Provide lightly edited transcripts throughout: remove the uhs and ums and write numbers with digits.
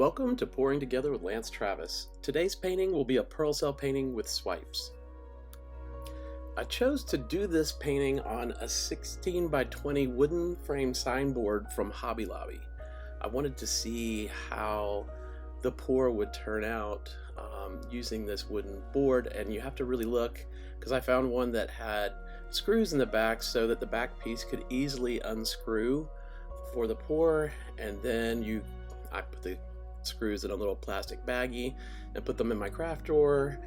Welcome to Pouring Together with Lance Travis. Today's painting will be a pearl cell painting with swipes. I chose to do this painting on a 16 by 20 wooden frame signboard from Hobby Lobby. I wanted to see how the pour would turn out using this wooden board, and you have to really look because I found one that had screws in the back so that the back piece could easily unscrew for the pour, and then I put the screws in a little plastic baggie and put them in my craft drawer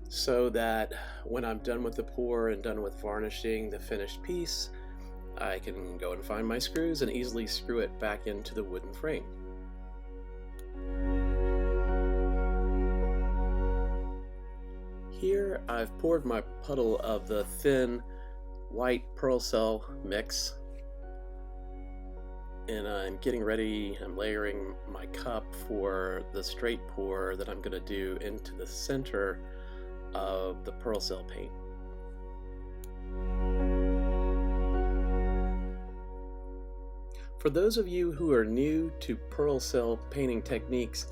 so that when I'm done with the pour and done with varnishing the finished piece, I can go and find my screws and easily screw it back into the wooden frame. Here I've poured my puddle of the thin white pearl cell mix, and I'm getting ready. I'm layering my cup for the straight pour that I'm going to do into the center of the pearl cell paint. For those of you who are new to pearl cell painting techniques,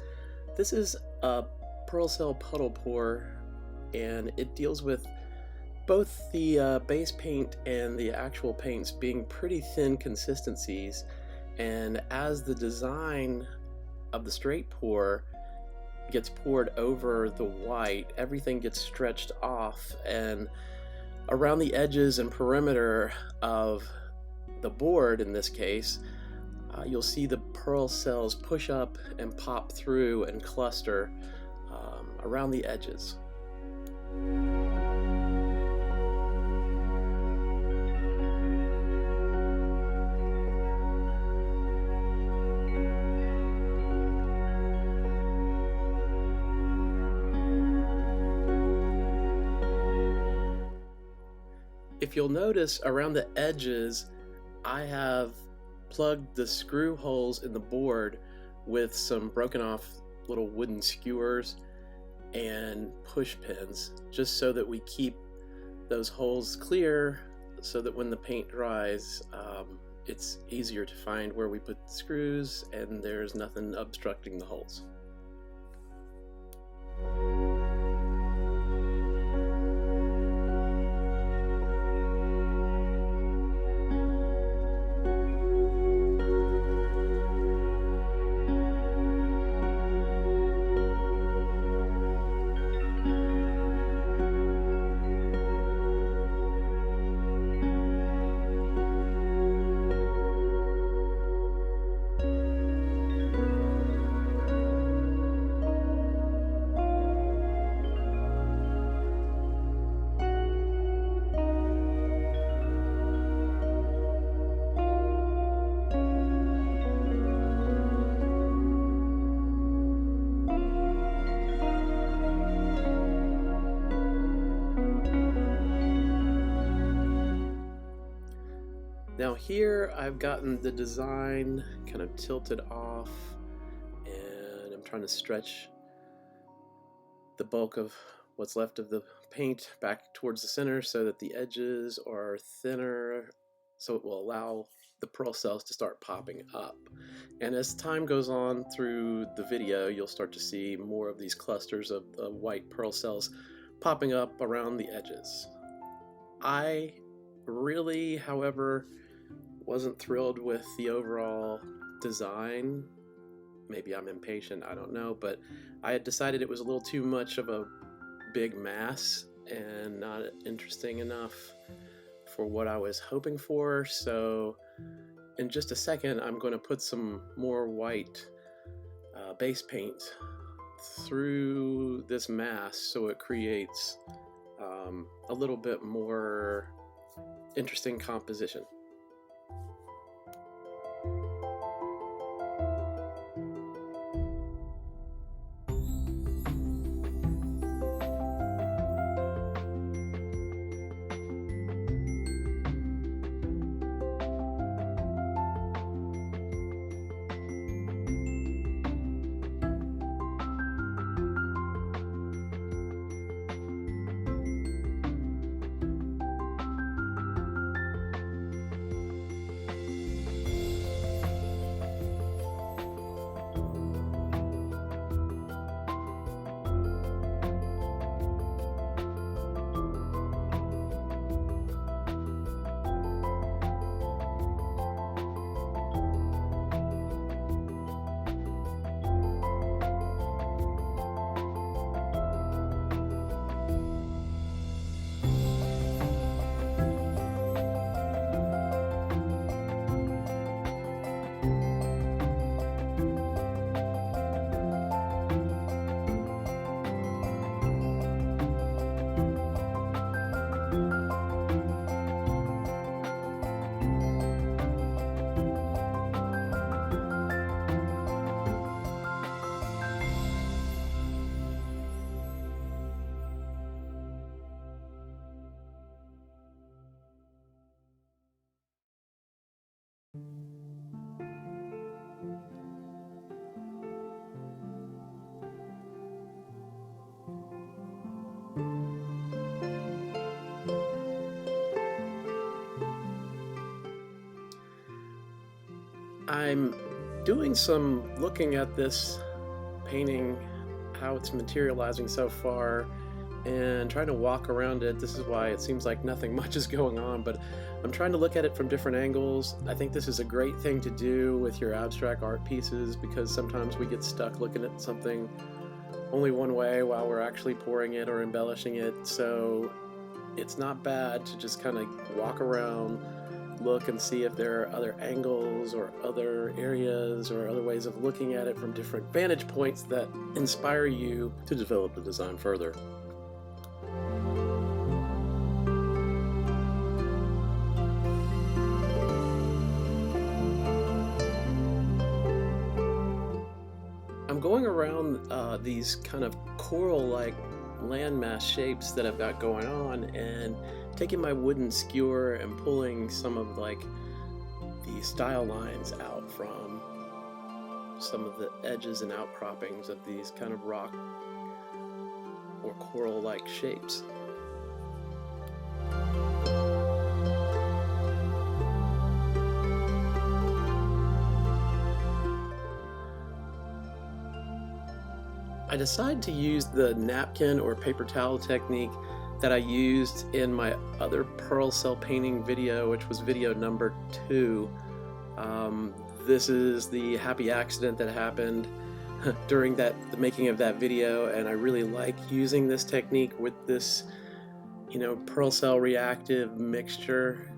this is a pearl cell puddle pour, and it deals with both the base paint and the actual paints being pretty thin consistencies. And as the design of the straight pour gets poured over the white, everything gets stretched off, and around the edges and perimeter of the board, in this case, you'll see the pearl cells push up and pop through and cluster around the edges. If you'll notice, around the edges, I have plugged the screw holes in the board with some broken off little wooden skewers and push pins, just so that we keep those holes clear so that when the paint dries, it's easier to find where we put the screws and there's nothing obstructing the holes. Now here I've gotten the design kind of tilted off, and I'm trying to stretch the bulk of what's left of the paint back towards the center so that the edges are thinner, so it will allow the pearl cells to start popping up. And as time goes on through the video, you'll start to see more of these clusters of the white pearl cells popping up around the edges. I really, however, wasn't thrilled with the overall design. Maybe I'm impatient, I don't know, but I had decided it was a little too much of a big mass and not interesting enough for what I was hoping for. So in just a second, I'm going to put some more white base paint through this mass so it creates a little bit more interesting composition. I'm doing some looking at this painting, how it's materializing so far, and trying to walk around it. This is why it seems like nothing much is going on, but I'm trying to look at it from different angles. I think this is a great thing to do with your abstract art pieces, because sometimes we get stuck looking at something only one way while we're actually pouring it or embellishing it. So it's not bad to just kind of walk around, look and see if there are other angles or other areas or other ways of looking at it from different vantage points that inspire you to develop the design further. I'm going around these kind of coral-like landmass shapes that I've got going on, and taking my wooden skewer and pulling some of like the style lines out from some of the edges and outcroppings of these kind of rock or coral-like shapes. I decided to use the napkin or paper towel technique that I used in my other pearl cell painting video, which was video number 2. This is the happy accident that happened during the making of that video, and I really like using this technique with this, pearl cell reactive mixture.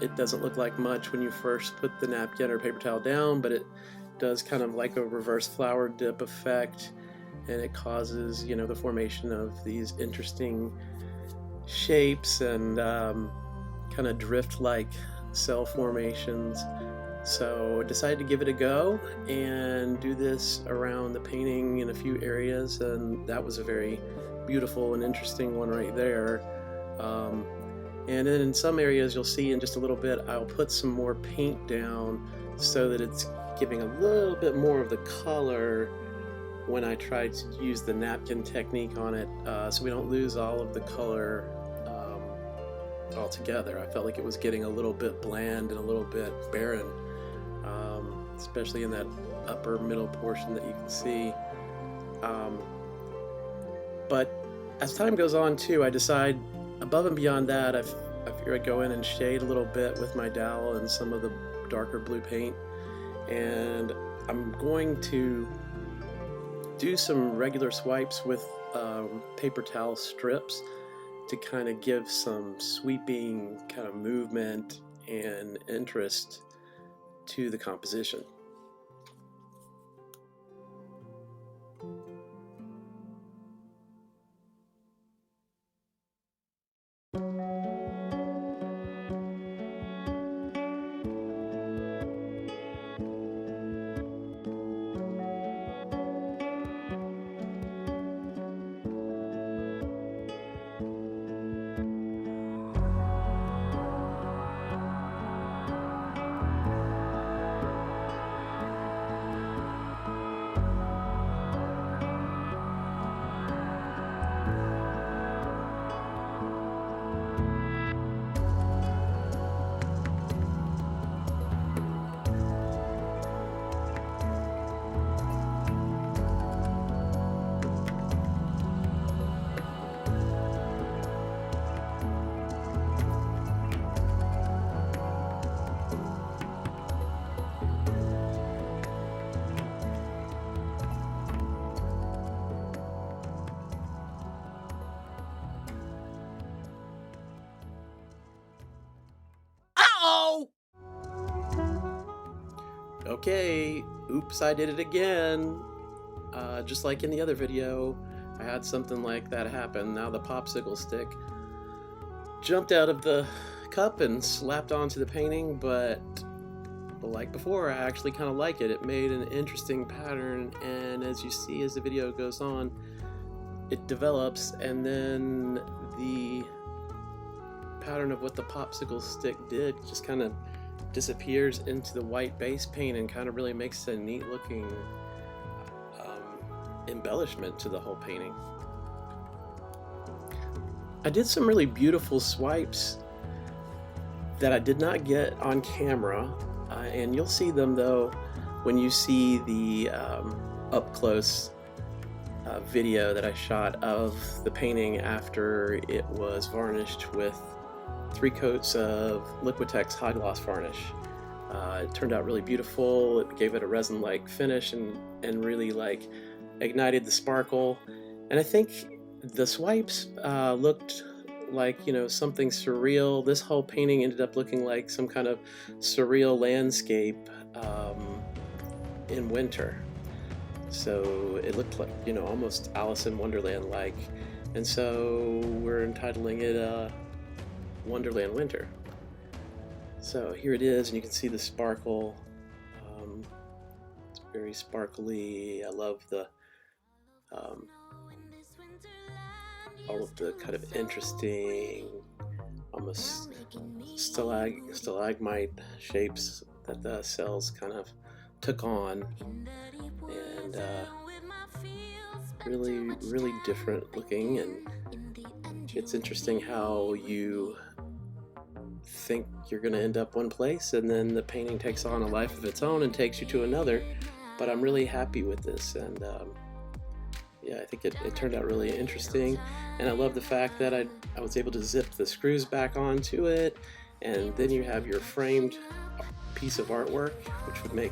It doesn't look like much when you first put the napkin or paper towel down, but it does kind of like a reverse flower dip effect, and it causes the formation of these interesting shapes and kind of drift like cell formations. So I decided to give it a go and do this around the painting in a few areas, and that was a very beautiful and interesting one right there. And then in some areas, you'll see in just a little bit, I'll put some more paint down so that it's giving a little bit more of the color when I try to use the napkin technique on it, so we don't lose all of the color altogether. I felt like it was getting a little bit bland and a little bit barren, especially in that upper middle portion that you can see. But as time goes on too, I decide above and beyond that, I figure I'd go in and shade a little bit with my dowel and some of the darker blue paint, and I'm going to do some regular swipes with paper towel strips to kind of give some sweeping kind of movement and interest to the composition. Okay, oops, I did it again. Just like in the other video, I had something like that happen. Now the popsicle stick jumped out of the cup and slapped onto the painting, but like before, I actually kind of like it. It made an interesting pattern, and as you see as the video goes on, it develops, and then the pattern of what the popsicle stick did just kind of disappears into the white base paint and kind of really makes a neat looking embellishment to the whole painting. I did some really beautiful swipes that I did not get on camera. And you'll see them though when you see the up close video that I shot of the painting after it was varnished with 3 coats of Liquitex high gloss varnish. It turned out really beautiful. It gave it a resin-like finish and really like ignited the sparkle. And I think the swipes looked like, you know, something surreal. This whole painting ended up looking like some kind of surreal landscape in winter. So it looked like, you know, almost Alice in Wonderland like. And so we're entitling it Wonderland Winter. So here it is, and you can see the sparkle. It's very sparkly. I love the all of the kind of interesting, almost stalagmite shapes that the cells kind of took on, and really different looking. And it's interesting how you think you're going to end up one place and then the painting takes on a life of its own and takes you to another. But I'm really happy with this, and yeah, I think it turned out really interesting. And I love the fact that I was able to zip the screws back onto it, and then you have your framed piece of artwork, which would make,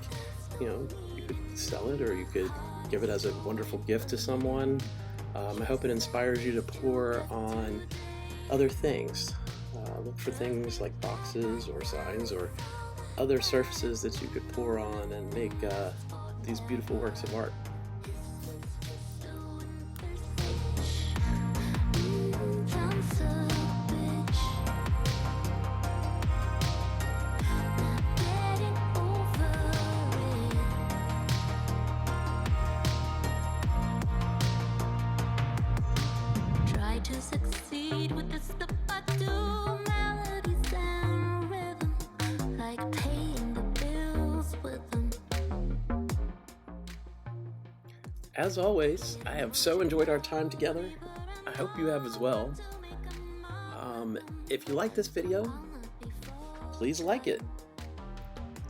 you know, you could sell it or you could give it as a wonderful gift to someone. I hope it inspires you to pour on other things. Look for things like boxes or signs or other surfaces that you could pour on and make these beautiful works of art. To succeed with the stuff I do, melodies and rhythm, like paying the bills with them. As always, I have so enjoyed our time together. I hope you have as well. If you like this video, please like it.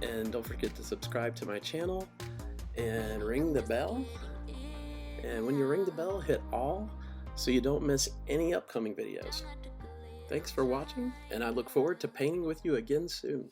And don't forget to subscribe to my channel and ring the bell. And when you ring the bell, hit all so you don't miss any upcoming videos. Thanks for watching, and I look forward to painting with you again soon.